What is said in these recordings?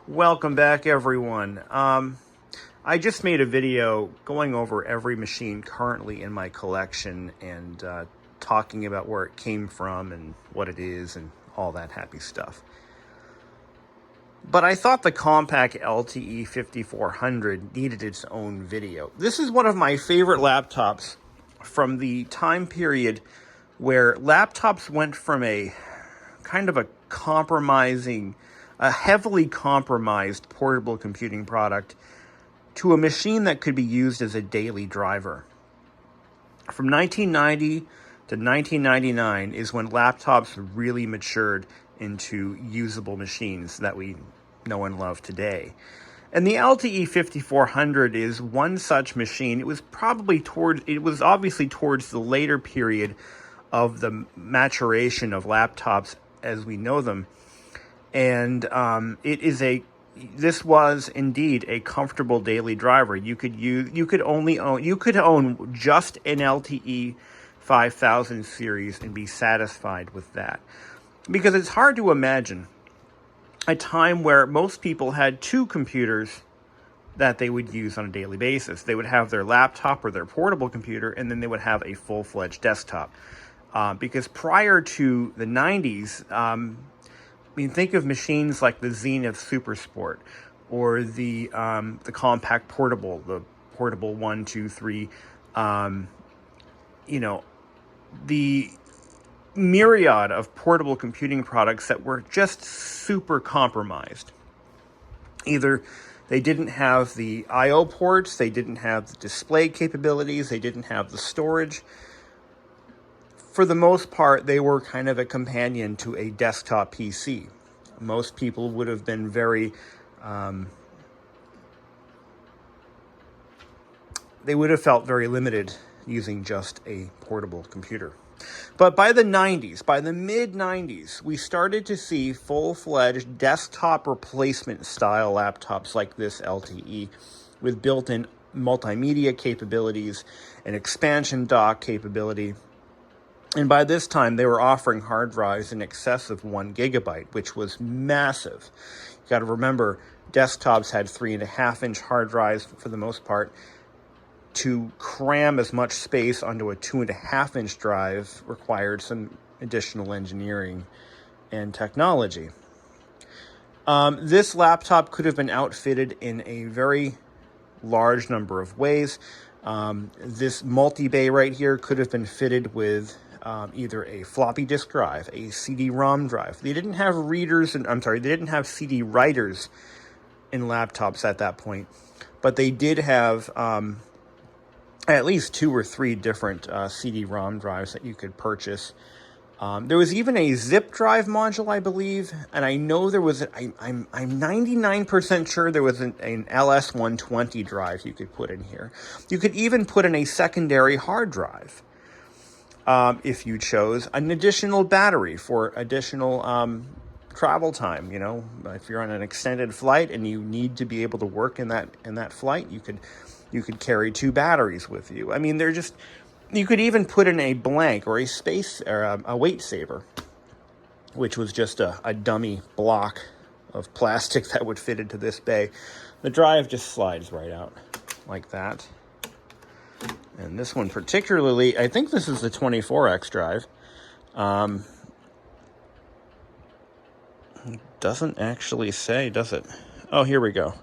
Welcome back, everyone. I just made a video going over every machine currently in my collection and talking about where it came from and what it is and all that happy stuff. But I thought the Compaq LTE 5400 needed its own video. This is one of my favorite laptops from the time period where laptops went from a kind of a heavily compromised portable computing product to a machine that could be used as a daily driver. From 1990 to 1999 is when laptops really matured into usable machines that we know and love today. And the LTE 5400 is one such machine. It was obviously towards the later period of the maturation of laptops as we know them. And this was indeed a comfortable daily driver. You could own just an LTE 5000 series and be satisfied with that. Because it's hard to imagine a time where most people had two computers that they would use on a daily basis. They would have their laptop or their portable computer, and then they would have a full-fledged desktop. Because prior to the 90s, think of machines like the Zenith Super Sport or the Compaq Portable, the Portable 1, 2, 3, the myriad of portable computing products that were just super compromised. Either they didn't have the I/O ports, they didn't have the display capabilities, they didn't have the storage. For the most part, they were kind of a companion to a desktop PC. Most people would have been they would have felt very limited using just a portable computer. But by the mid-90s, we started to see full-fledged desktop replacement style laptops like this LTE with built-in multimedia capabilities and expansion dock capability. And by this time, they were offering hard drives in excess of 1 gigabyte, which was massive. You got to remember, desktops had 3.5-inch hard drives for the most part. To cram as much space onto a 2.5-inch drive required some additional engineering and technology. This laptop could have been outfitted in a very large number of ways. This multi-bay right here could have been fitted with either a floppy disk drive, a CD-ROM drive. They didn't have they didn't have CD writers in laptops at that point, but they did have at least 2 or 3 different CD-ROM drives that you could purchase. There was even a zip drive module, I believe, and I know there was. I'm 99% sure there was an LS120 drive you could put in here. You could even put in a secondary hard drive. If you chose an additional battery for additional travel time. If you're on an extended flight and you need to be able to work in that flight, you could carry 2 batteries with you. I mean, you could even put in a blank or a weight saver, which was just a dummy block of plastic that would fit into this bay. The drive just slides right out like that. And this one particularly, I think this is the 24X drive. It doesn't actually say, does it? Oh, here we go.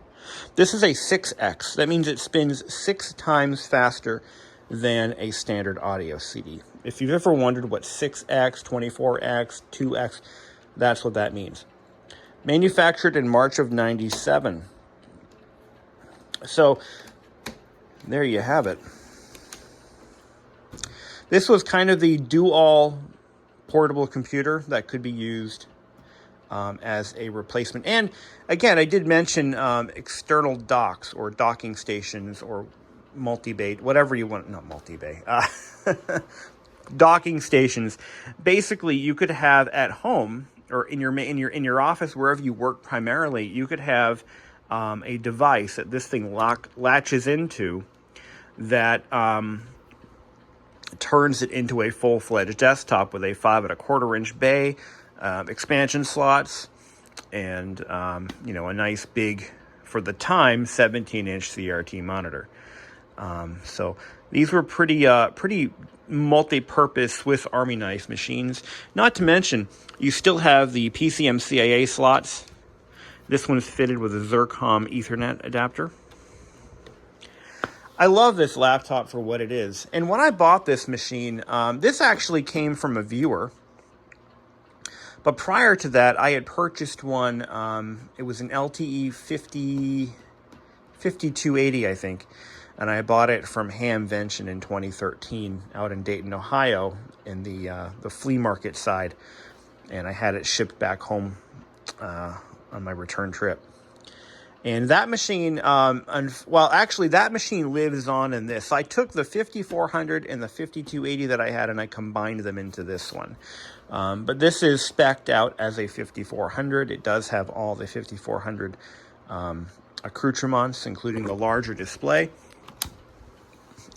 This is a 6X. That means it spins 6 times faster than a standard audio CD. If you've ever wondered what 6X, 24X, 2X, that's what that means. Manufactured in March of 97. So, there you have it. This was kind of the do-all portable computer that could be used as a replacement. And again, I did mention external docks or docking stations or multi-bay, whatever you want. Not multi-bay. Docking stations. Basically, you could have at home or in your office, wherever you work primarily, you could have a device that this thing latches into that turns it into a full-fledged desktop with a 5 1/4 inch bay, expansion slots, and you know, a nice big, for the time, 17-inch CRT monitor. So these were pretty multi-purpose Swiss Army knife machines. Not to mention, you still have the PCM-CIA slots. This one's fitted with a Zircom Ethernet adapter. I love this laptop for what it is. And when I bought this machine, this actually came from a viewer. But prior to that, I had purchased one. It was an LTE 5280, I think. And I bought it from Hamvention in 2013 out in Dayton, Ohio, in the flea market side. And I had it shipped back home on my return trip. And that machine, well, actually, that machine lives on in this. I took the 5400 and the 5280 that I had, and I combined them into this one. But this is spec'd out as a 5400. It does have all the 5400 accoutrements, including the larger display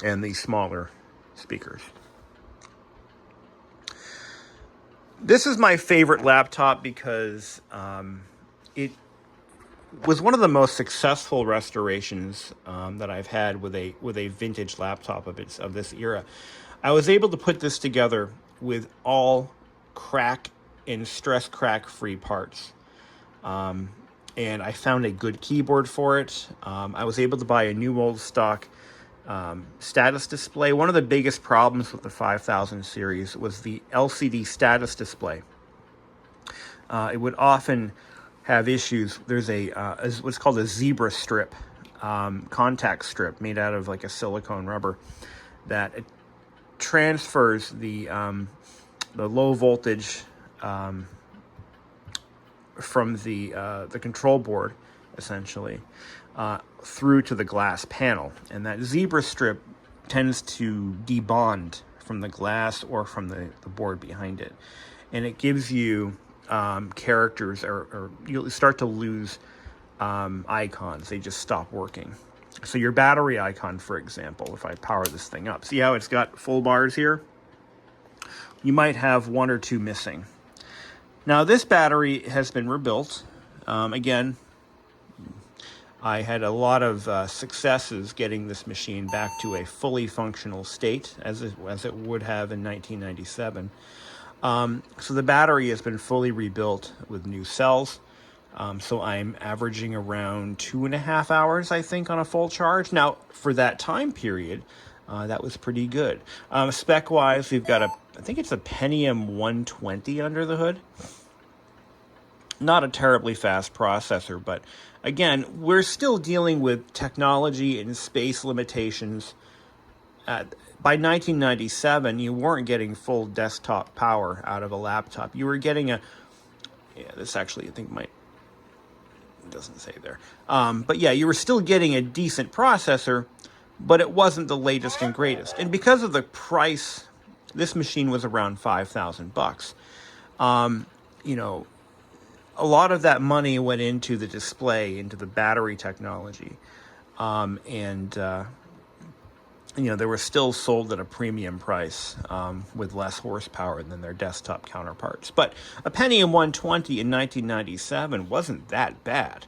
and the smaller speakers. This is my favorite laptop because it was one of the most successful restorations that I've had with a vintage laptop of this era. I was able to put this together with all crack and stress crack free parts. And I found a good keyboard for it. I was able to buy a new old stock status display. One of the biggest problems with the 5000 series was the LCD status display. It would often have issues. There's what's called a zebra strip, contact strip made out of like a silicone rubber that it transfers the low voltage from the control board, essentially, through to the glass panel. And that zebra strip tends to debond from the glass or from the board behind it. And it gives you characters, or you'll start to lose icons. They just stop working. So your battery icon, for example, if I power this thing up, see how it's got full bars here? You might have one or two missing. Now this battery has been rebuilt. Again, I had a lot of successes getting this machine back to a fully functional state, as it would have in 1997. So the battery has been fully rebuilt with new cells. So I'm averaging around 2.5 hours, I think, on a full charge. Now, for that time period, that was pretty good. Spec-wise, we've got I think it's a Pentium 120 under the hood. Not a terribly fast processor, but again, we're still dealing with technology and space limitations. By 1997, you weren't getting full desktop power out of a laptop. You were getting this actually, I think it doesn't say there. But yeah, you were still getting a decent processor, but it wasn't the latest and greatest. And because of the price, this machine was around $5,000. You know, a lot of that money went into the display, into the battery technology. You know, they were still sold at a premium price with less horsepower than their desktop counterparts. But a Pentium 120 in 1997 wasn't that bad.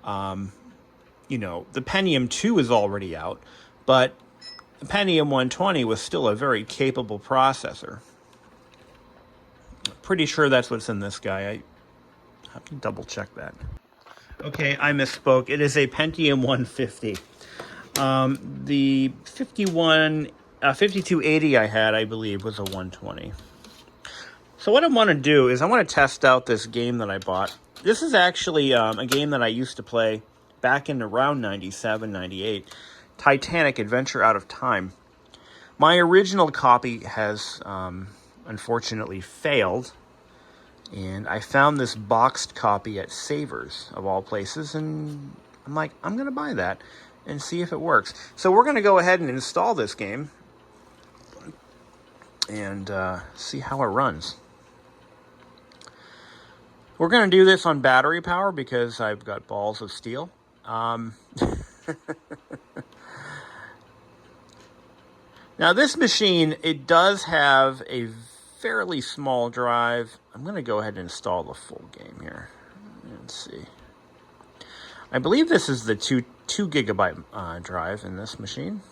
You know, the Pentium 2 is already out, but the Pentium 120 was still a very capable processor. Pretty sure that's what's in this guy. I have to double check that. Okay, I misspoke. It is a Pentium 150. The 5280 I had, I believe, was a 120. So what I want to do is I want to test out this game that I bought. This is actually a game that I used to play back in around 97, 98. Titanic Adventure Out of Time. My original copy has unfortunately failed. And I found this boxed copy at Savers, of all places. And I'm like, I'm going to buy that and see if it works. So we're going to go ahead and install this game and see how it runs. We're going to do this on battery power because I've got balls of steel. Now this machine, it does have a fairly small drive. I'm going to go ahead and install the full game here. Let's see. I believe this is the 2 gigabyte drive in this machine.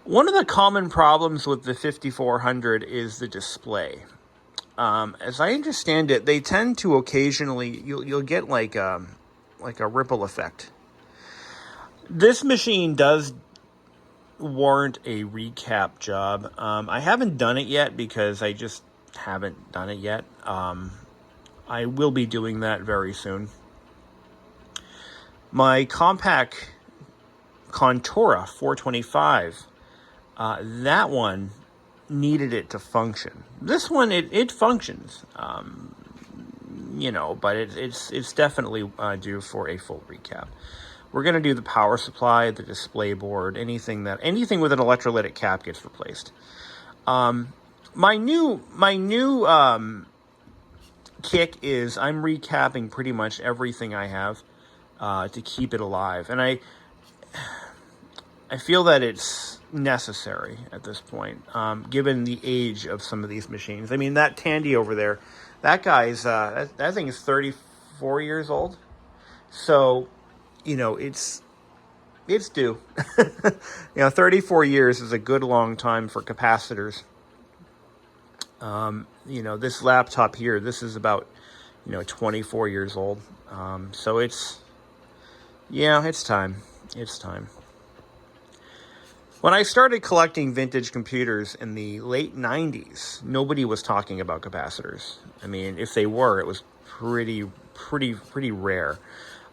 One of the common problems with the 5400 is the display. As I understand it, they tend to occasionally, you'll get like a ripple effect. This machine does warrant a recap job. I haven't done it yet because I just haven't done it yet. I will be doing that very soon. My Compaq Contura 425, that one needed it to function. This one, it functions, but it's definitely due for a full recap. We're going to do the power supply, the display board, anything with an electrolytic cap gets replaced. My new kick is I'm recapping pretty much everything I have to keep it alive, and I feel that it's necessary at this point, given the age of some of these machines. I mean, that Tandy over there, that guy's that thing is 34 years old, so it's due. 34 years is a good long time for capacitors. This laptop here, this is about 24 years old, so it's time. It's time. When I started collecting vintage computers in the late 90s, nobody was talking about capacitors. I mean, if they were, it was pretty rare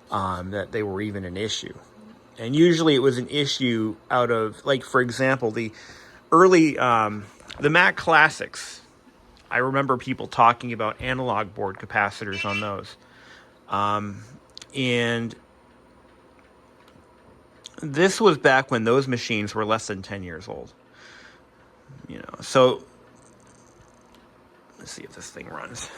that they were even an issue. And usually it was an issue out of, like, for example, the early, the Mac Classics. I remember people talking about analog board capacitors on those. And this was back when those machines were less than 10 years old. So let's see if this thing runs.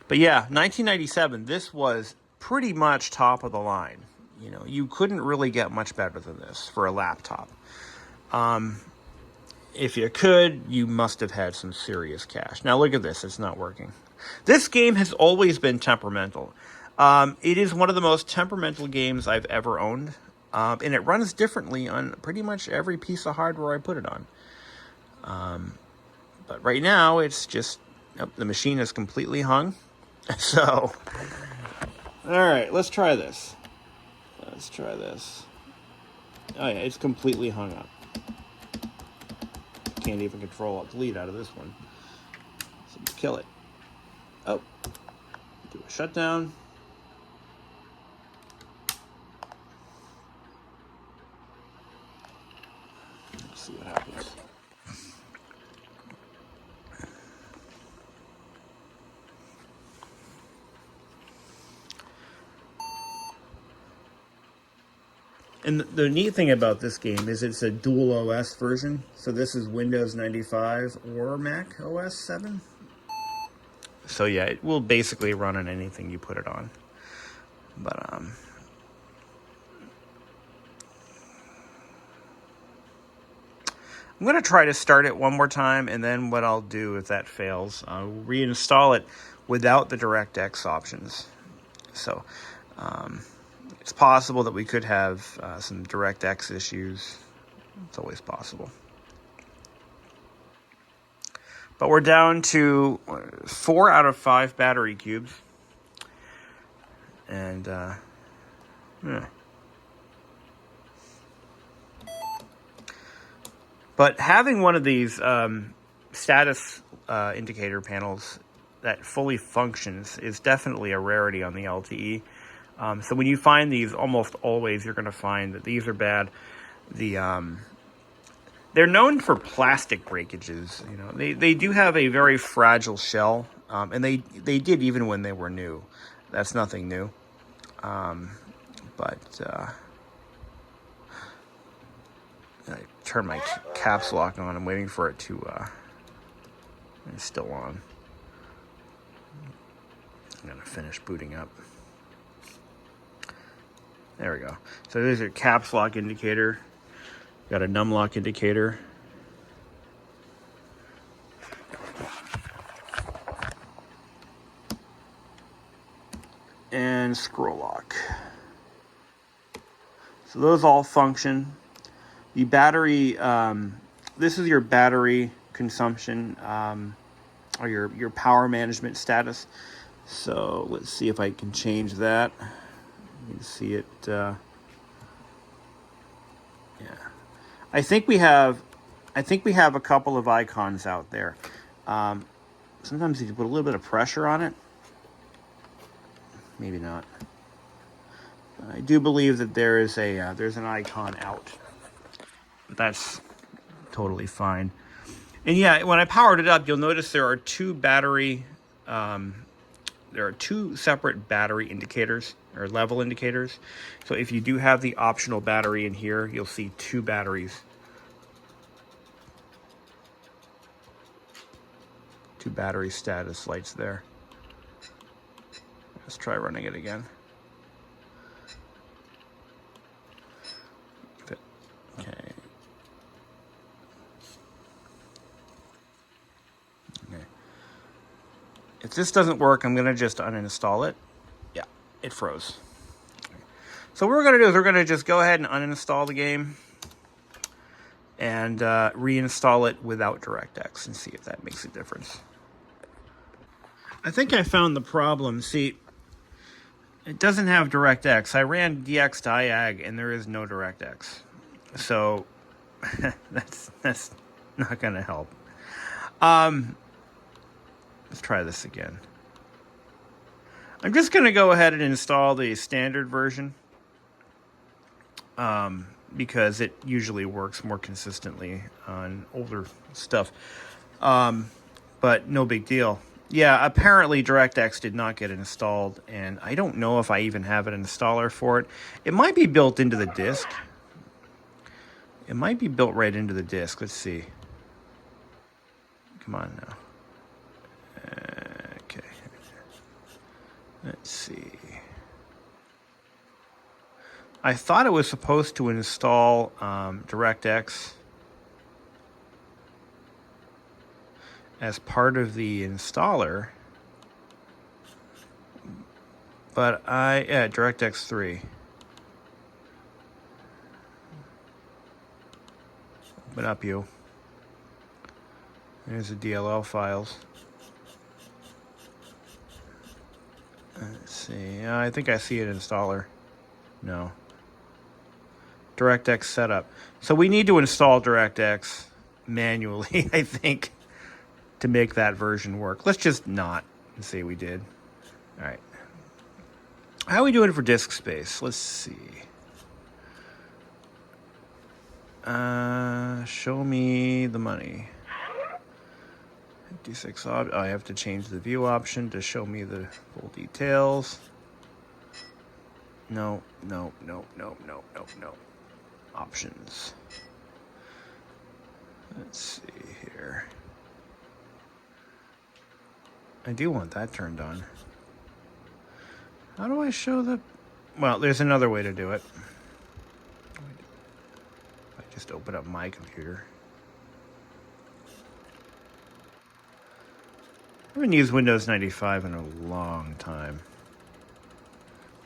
But yeah, 1997, this was pretty much top of the line. You couldn't really get much better than this for a laptop. If you could, you must have had some serious cash. Now look at this, it's not working. This game has always been temperamental. It is one of the most temperamental games I've ever owned. And it runs differently on pretty much every piece of hardware I put it on. But right now, it's just, the machine is completely hung. So, alright, let's try this. Oh yeah, it's completely hung up. Can't even control Alt Delete out of this one. So kill it. Oh, do a shutdown. Let's see what happens. And the neat thing about this game is it's a dual OS version. So this is Windows 95 or Mac OS 7. So yeah, it will basically run on anything you put it on. But I'm going to try to start it one more time, and then what I'll do if that fails, I'll reinstall it without the DirectX options. So it's possible that we could have some DirectX issues. It's always possible. But we're down to 4 out of 5 battery cubes. And, yeah. But having one of these status indicator panels that fully functions is definitely a rarity on the LTE. So when you find these, almost always you're going to find that these are bad. They're known for plastic breakages. They do have a very fragile shell, and they did even when they were new. That's nothing new. But I turn my caps lock on. I'm waiting for it to. It's still on. I'm gonna finish booting up. There we go. So there's your caps lock indicator. Got a num-lock indicator. And scroll lock. So those all function. The battery, this is your battery consumption, or your power management status. So let's see if I can change that. You can see it. Yeah, I think we have a couple of icons out there. Sometimes you put a little bit of pressure on it. Maybe not. I do believe that there is there's an icon out. But that's totally fine. And yeah, when I powered it up, you'll notice there are two separate battery indicators or level indicators. So if you do have the optional battery in here, you'll see two batteries. Two battery status lights there. Let's try running it again. Okay. If this doesn't work, I'm going to just uninstall it. Yeah, it froze. So what we're going to do is we're going to just go ahead and uninstall the game and reinstall it without DirectX and see if that makes a difference. I think I found the problem. See, it doesn't have DirectX. I ran DX-Diag and there is no DirectX. So that's not going to help. Let's try this again. I'm just going to go ahead and install the standard version because it usually works more consistently on older stuff. But no big deal. Yeah, apparently DirectX did not get installed, and I don't know if I even have an installer for it. It might be built into the disk. It might be built right into the disk. Let's see. Come on now. Okay. Let's see. I thought it was supposed to install DirectX as part of the installer, but DirectX 3. Open up you. There's the DLL files. Let's see. I think I see an installer. No. DirectX setup. So we need to install DirectX manually, I think, to make that version work. Let's just not and say we did. All right. How are we doing for disk space? Let's see. Show me the money. 56 I have to change the view option to show me the full details. No. Options. Let's see here. I do want that turned on. How do I show the... Well, there's another way to do it. I just open up my computer. I haven't used Windows 95 in a long time.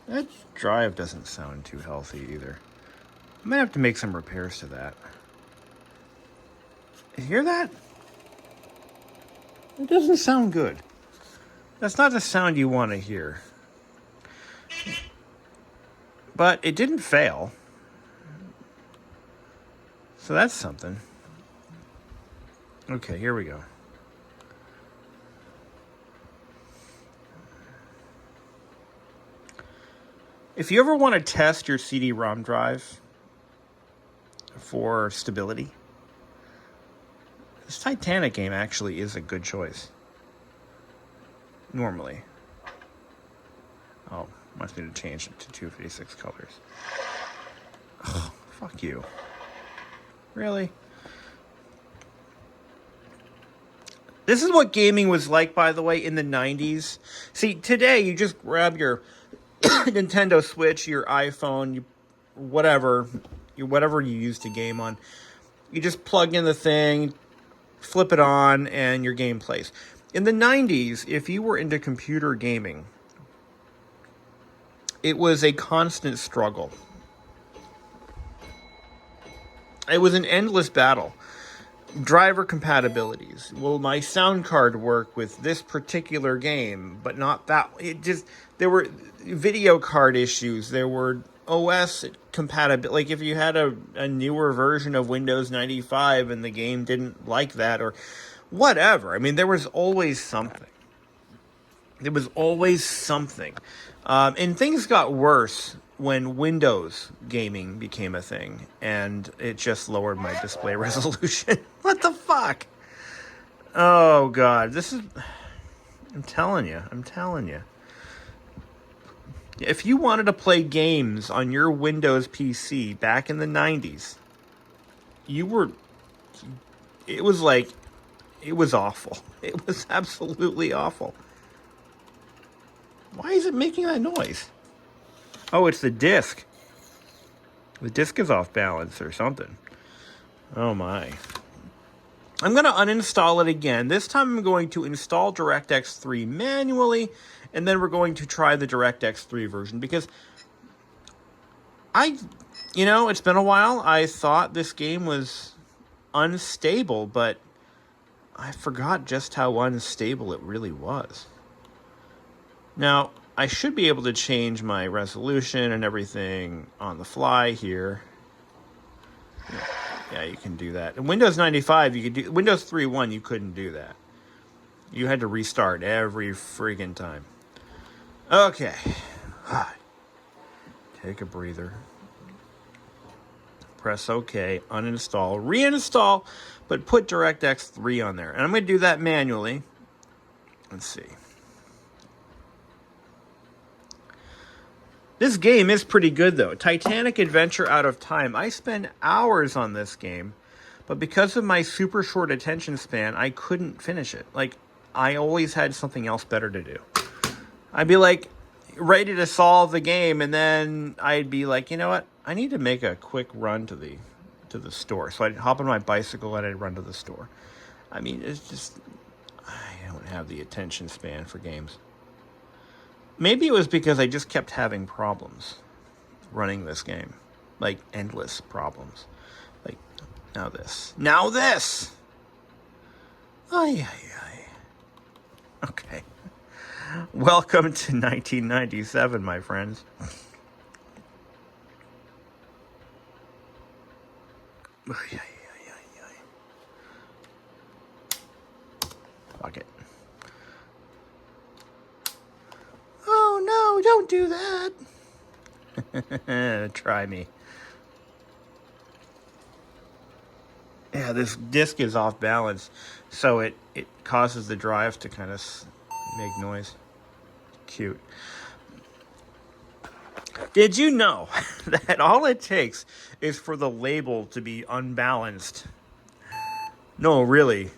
That drive doesn't sound too healthy either. I might have to make some repairs to that. You hear that? It doesn't sound good. That's not the sound you want to hear. But it didn't fail. So that's something. Okay, here we go. If you ever want to test your CD-ROM drive for stability, this Titanic game actually is a good choice. Normally. Oh, wants me to change it to 256 colors. Oh, fuck you. Really? This is what gaming was like, by the way, in the 90s. See, today you just grab your Nintendo Switch, your iPhone, whatever, whatever you use to game on. You just plug in the thing, flip it on, and your game plays. In the 90s, if you were into computer gaming, it was a constant struggle. It was an endless battle. Driver compatibilities. Will my sound card work with this particular game, but not that? There were video card issues. There were OS compatibility. Like if you had a newer version of Windows 95 and the game didn't like that or whatever. I mean, there was always something. There was always something. And things got worse when Windows gaming became a thing, and it just lowered my display resolution. What the fuck? Oh, God. I'm telling you. If you wanted to play games on your Windows PC back in the 90s, it was awful. It was absolutely awful. Why is it making that noise? Oh, it's the disc. The disc is off balance or something. Oh my. I'm going to uninstall it again. This time I'm going to install DirectX 3 manually, and then we're going to try the DirectX 3 version because it's been a while. I thought this game was unstable, but I forgot just how unstable it really was. Now, I should be able to change my resolution and everything on the fly here. Yeah, you can do that. In Windows 95, you could do Windows 3.1, you couldn't do that. You had to restart every friggin' time. Okay. Take a breather. Press OK, uninstall, reinstall, but put DirectX 3 on there. And I'm going to do that manually. Let's see. This game is pretty good, though. Titanic Adventure Out of Time. I spent hours on this game, but because of my super short attention span, I couldn't finish it. Like, I always had something else better to do. I'd be, like, ready to solve the game, and then I'd be like, you know what? I need to make a quick run to the store. So I'd hop on my bicycle, and I'd run to the store. I mean, it's just... I don't have the attention span for games. Maybe it was because I just kept having problems running this game. Like, endless problems. Like, now this. Now this! Ay. Okay. Welcome to 1997, my friends. Fuck it. Oh, no, don't do that. Try me. Yeah, this disc is off balance, so it causes the drive to kind of make noise. Cute. Did you know that all it takes is for the label to be unbalanced? No, really.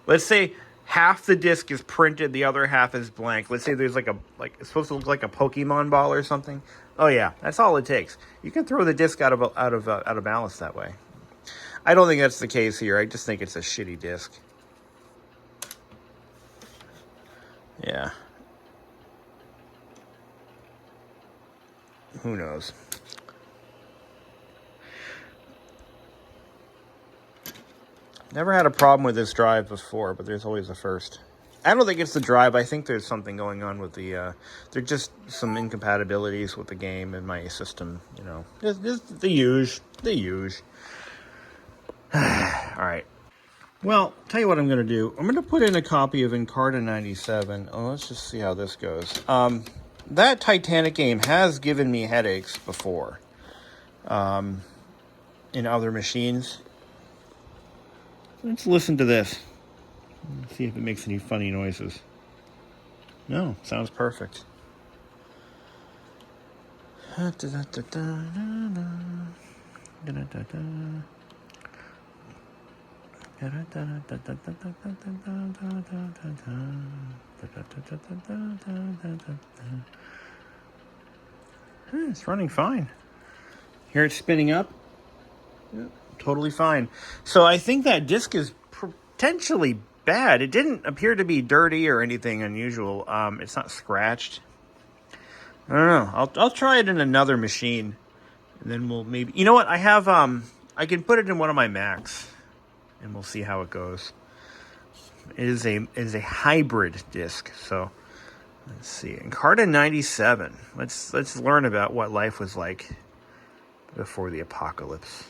Let's say half the disc is printed, the other half is blank. Let's say there's it's supposed to look like a Pokemon ball or something. Oh yeah, that's all it takes. You can throw the disc out of balance that way. I don't think that's the case here. I just think it's a shitty disc. Yeah. Who knows? Never had a problem with this drive before, but there's always a first. I don't think it's the drive. I think there's something going on with the... there's just some incompatibilities with the game and my system, you know. Just the usual. The usual. All right. Well, tell you what I'm going to do. I'm going to put in a copy of Encarta 97. Oh, let's just see how this goes. That Titanic game has given me headaches before. In other machines. Let's listen to this. Let's see if it makes any funny noises. No, sounds perfect. It's running fine. Hear it spinning up? Yeah, totally fine. So I think that disc is potentially bad. It didn't appear to be dirty or anything unusual. It's not scratched. I don't know. I'll try it in another machine, and then we'll maybe. You know what? I have I can put it in one of my Macs, and we'll see how it goes. It is a hybrid disc. So let's see. Encarta 97. Let's learn about what life was like before the apocalypse.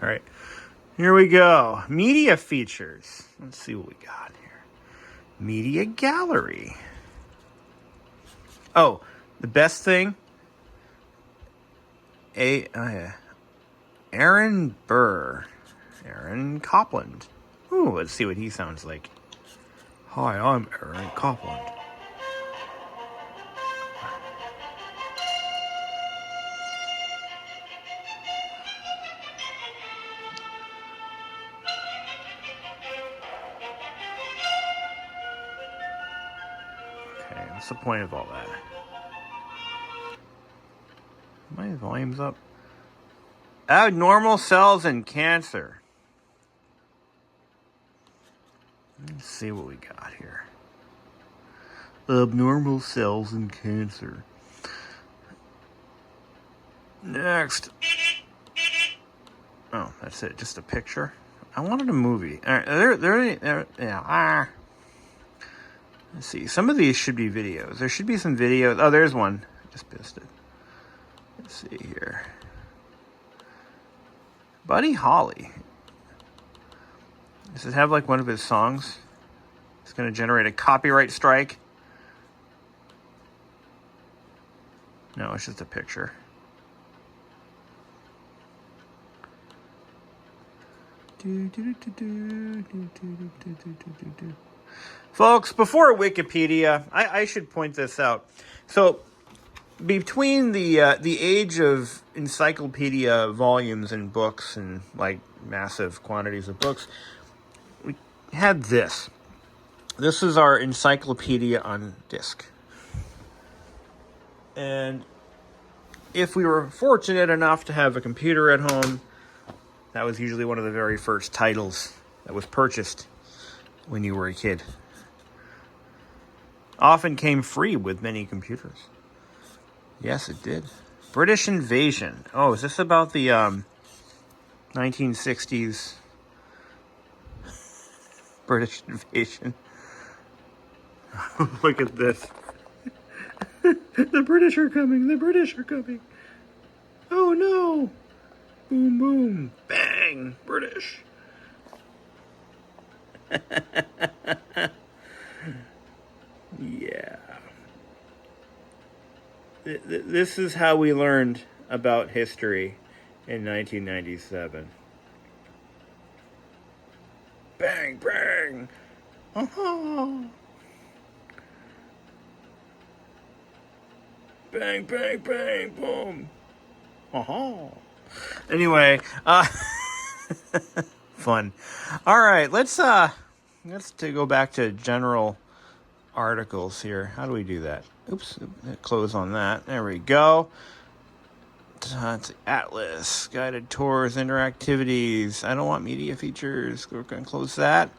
All right, here we go. Media features. Let's see what we got here. Media gallery. Oh, the best thing. Aaron Burr. Aaron Copland. Ooh, let's see what he sounds like. Hi, I'm Aaron Copland. Okay, what's the point of all that? My volume's up. Abnormal cells and cancer. Let's see what we got here. Abnormal cells and cancer. Next. Oh, that's it. Just a picture. I wanted a movie. All right, yeah. Let's see. Some of these should be videos. There should be some videos. Oh, there's one. I just missed it. Let's see here. Buddy Holly. Does it have like one of his songs? It's going to generate a copyright strike. No, it's just a picture. Folks, before Wikipedia, I should point this out. So, between the age of encyclopedia volumes and books and like massive quantities of books, we had this. This is our encyclopedia on disc. And if we were fortunate enough to have a computer at home, that was usually one of the very first titles that was purchased when you were a kid. Often came free with many computers. Yes, it did. British Invasion. Oh, is this about the 1960s British Invasion? Look at this. The British are coming. The British are coming. Oh, no. Boom, boom. Bang. British. Yeah. This is how we learned about history in 1997. Bang, bang. Uh-huh. Bang, bang, bang, boom. Uh-huh. Anyway, fun. All right, let's go back to general articles here. How do we do that? Oops, close on that. There we go. Atlas, guided tours, interactivities. I don't want media features. We're going to close that.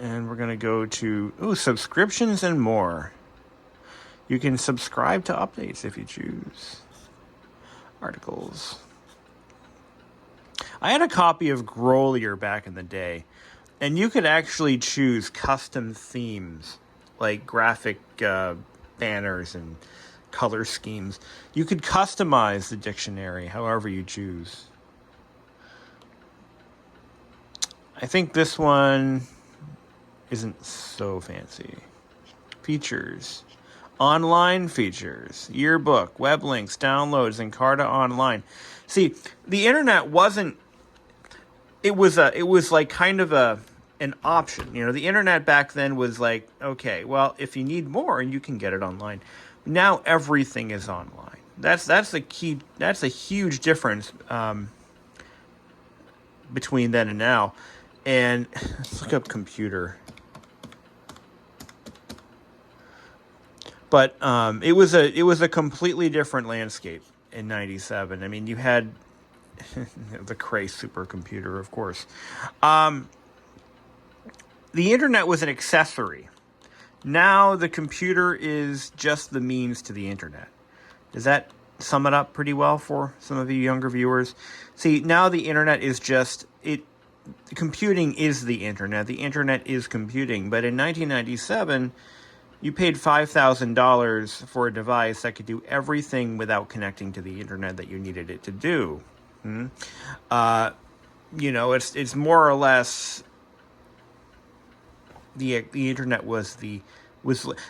And we're going to go to subscriptions and more. You can subscribe to updates if you choose. Articles. I had a copy of Grolier back in the day, and you could actually choose custom themes, like graphic banners and color schemes. You could customize the dictionary however you choose. I think this one isn't so fancy. Features. Online features. Yearbook. Web links. Downloads. Encarta Online. See, the internet wasn't... It was like kind of an option. You know, the internet back then was like, okay, well, if you need more, you can get it online. Now everything is online. That's the key. That's a huge difference between then and now. And let's look up computer. But it was a completely different landscape in '97. I mean, you had the Cray supercomputer, of course. The internet was an accessory. Now the computer is just the means to the internet. Does that sum it up pretty well for some of you younger viewers? See, now the internet is just it. Computing is the internet. The internet is computing. But in 1997, you paid $5,000 for a device that could do everything without connecting to the internet that you needed it to do. It's more or less the internet was the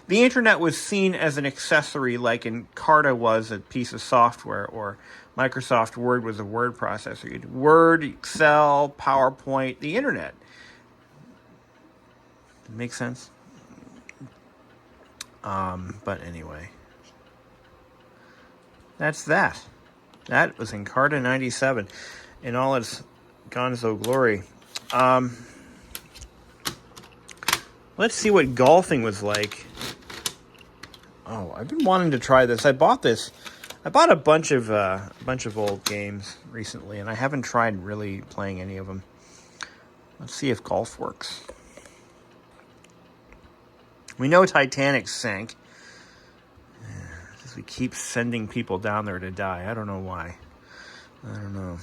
internet was seen as an accessory, like Encarta was a piece of software, or Microsoft Word was a word processor. You had Word, Excel, PowerPoint, the internet. Make sense? But anyway, that's that. That was Encarta 97 in all its gonzo glory. Let's see what golfing was like. Oh, I've been wanting to try this. I bought a bunch of old games recently, and I haven't tried really playing any of them. Let's see if golf works. We know Titanic sank. We keep sending people down there to die. I don't know why. I don't know.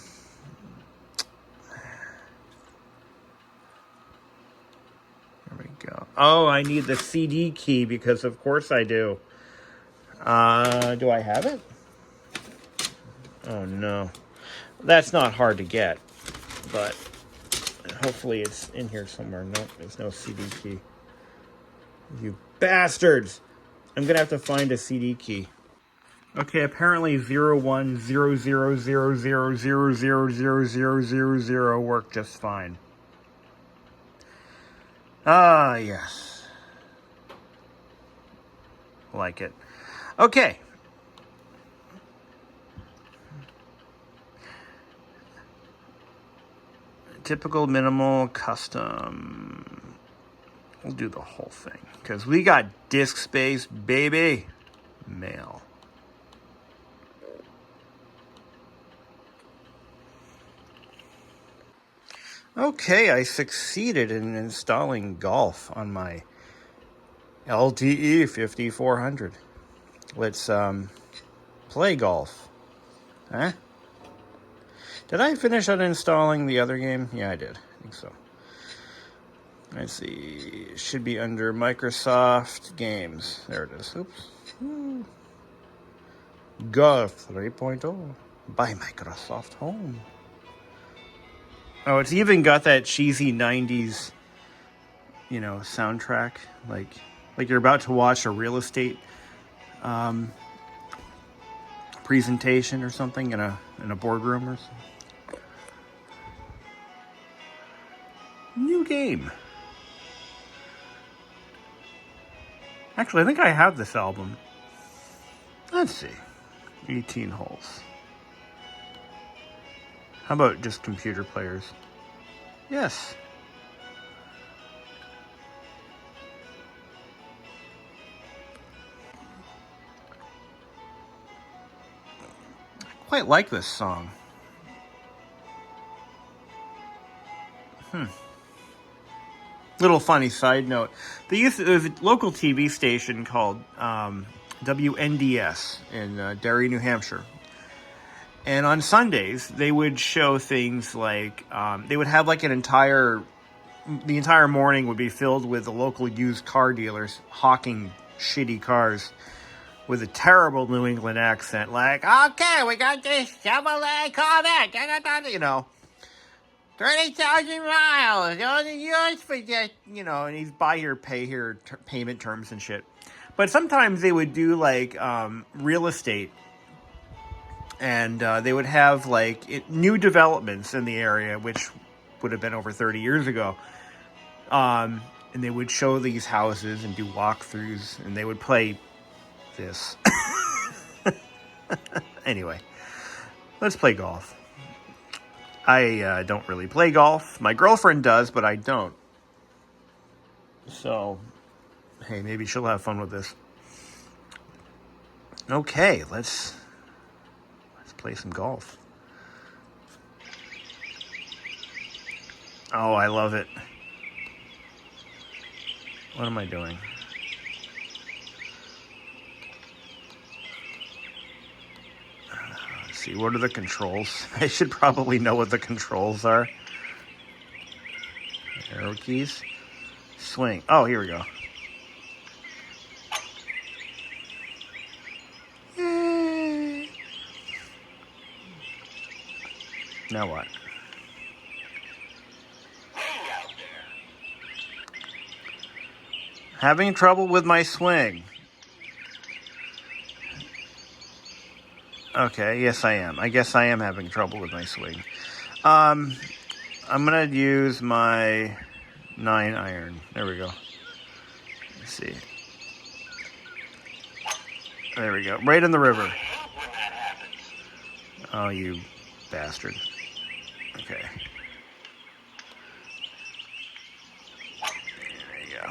There we go. Oh, I need the CD key because of course I do. Do I have it? Oh no. That's not hard to get, but hopefully it's in here somewhere. Nope, there's no CD key. You bastards! I'm gonna have to find a CD key. Okay, apparently 010000000000 worked just fine. Ah, yes. Like it. Okay. Typical, minimal, custom. We'll do the whole thing because we got disk space, baby. Mail. Okay, I succeeded in installing golf on my LTE 5400. Let's play golf. Huh? Did I finish uninstalling the other game? Yeah, I did. I think so. Let's see. It should be under Microsoft Games. There it is. Oops. Golf 3.0 by Microsoft Home. Oh, it's even got that cheesy 90s, soundtrack. Like you're about to watch a real estate presentation or something in a boardroom or something. New game. Actually, I think I have this album. Let's see. 18 holes. How about just computer players? Yes. I quite like this song. Little funny side note. There's a local TV station called WNDS in Derry, New Hampshire. And on Sundays, they would show things like, they would have like the entire morning would be filled with the local used car dealers hawking shitty cars with a terrible New England accent. Like, okay, we got this Chevrolet Corvette, 30,000 miles, only yours for just, and he's buy here, pay here, payment terms and shit. But sometimes they would do like real estate. And they would have new developments in the area, which would have been over 30 years ago. And they would show these houses and do walkthroughs, and they would play this. Anyway, let's play golf. I don't really play golf. My girlfriend does, but I don't. So, hey, maybe she'll have fun with this. Okay, let's play some golf. Oh, I love it. What am I doing? Let's see, what are the controls? I should probably know what the controls are. Arrow keys. Swing. Oh, here we go. Yay. Now what? Having trouble with my swing. Okay, yes I am. I guess I am having trouble with my swing. I'm gonna use my 9-iron. There we go. Let's see. There we go. Right in the river. Oh, you bastard. Okay. There you go.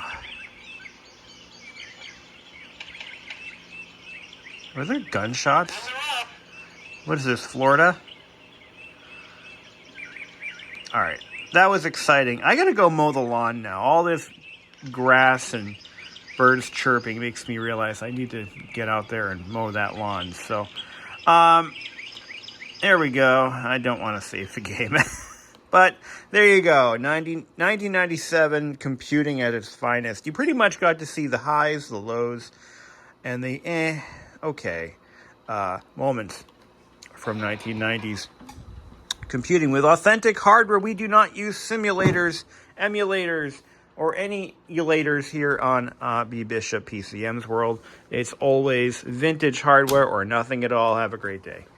Were there gunshots? What is this, Florida? All right. That was exciting. I gotta go mow the lawn now. All this grass and birds chirping makes me realize I need to get out there and mow that lawn. So, there we go. I don't want to save the game. But there you go. 1997, computing at its finest. You pretty much got to see the highs, the lows, and the okay moments from 1990s. Computing with authentic hardware. We do not use simulators, emulators, or any emulators here on BBISHOPPCM's world. It's always vintage hardware or nothing at all. Have a great day.